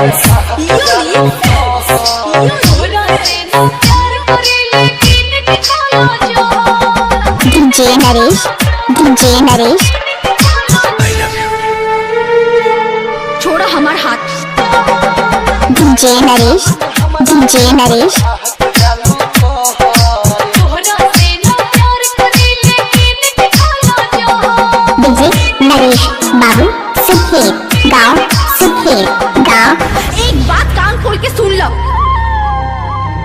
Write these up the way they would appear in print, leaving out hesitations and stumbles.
Films. DJ Naresh, DJ Naresh. छोड़ो हमार हाथ। DJ Naresh, DJ Naresh. DJ Naresh बाबू सुखेत गाँव सुखेत गाँव। एक बात कान खोल के सुन लो,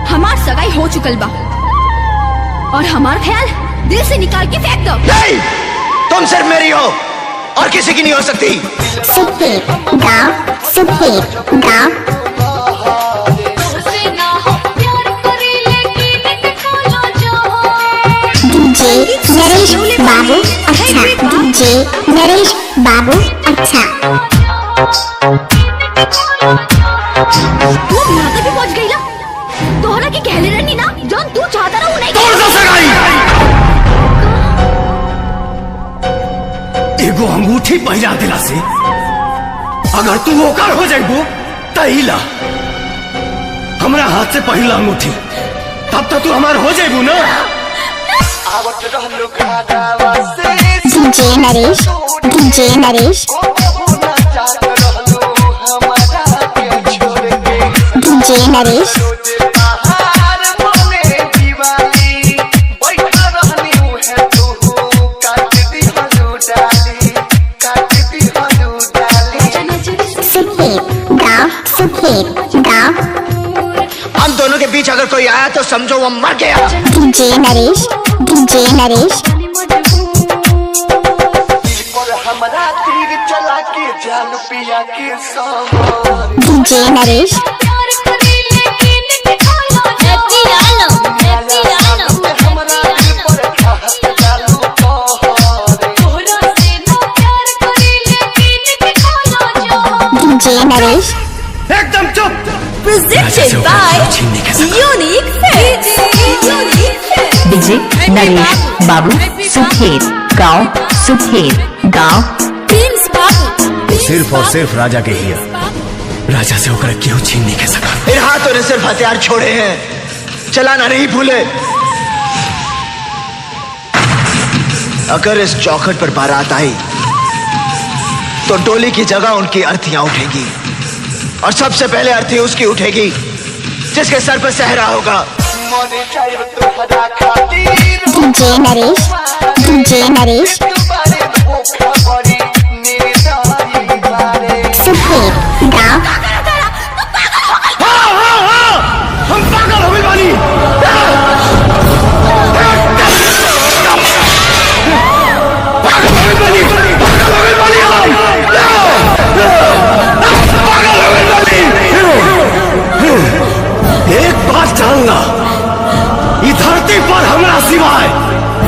हमार सगाई हो चुकल बा और हमार ख्याल दिल से निकाल के फेंक दो। नहीं, तुम सिर्फ मेरी हो और किसी की नहीं हो सकती। सुखेत गाँव सुखेत गाँव। DJ नरेश बाबू अच्छा, DJ नरेश बाबू अच्छा। तू यहाँ तक भी पहुँच गई ना, तोहरा की कहले रहनी ना, जौन तू चाहता ना वो नहीं। कौन सा सगाई? एगो अंगूठी पहिरा दिला से अगर तू ओकर हो जाइबो तहिला हमरा हाथ से पहिला अंगूठी, तब तो तू हमार हो जाइबो ना। DJ Naresh, DJ Naresh. DJ Naresh. Sukhet गाँव सुखेत गाँव। हम दोनों के बीच अगर कोई आया तो समझो वो मर गया। DJ Naresh, DJ Naresh. DJ Naresh. DJ Naresh. एकदम चुप। Presented by Unique Films. DJ Naresh बाबू सुखेत गाँव सुखेत गाँव। Prince बाबू। सिर्फ और सिर्फ राजा के ही है, राजा से होकर क्यों छीन नहीं सका। इन हाथों ने सिर्फ हथियार छोड़े हैं, चलाना नहीं भूले। अगर इस चौखट पर बारात आई तो डोली की जगह उनकी अर्थियां उठेगी और सबसे पहले अर्थी उसकी उठेगी जिसके सर पर सहरा होगा। DJ Naresh, DJ Naresh. सुखेत गाँव। हम पागल हो गए बानी। एक बात जानना, इस धरती पर हमरा सिवाय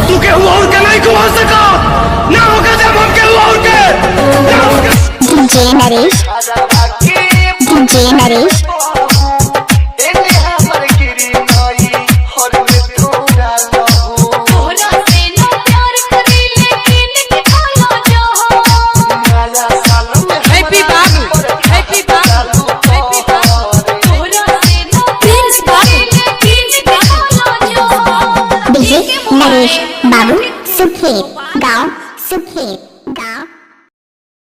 तू केहू और के नहीं घुमा सका, ना होगा जब हम केहू और के। DJ Naresh, DJ Naresh. DJ Naresh बाबू सुखेत गाँव सुखेत।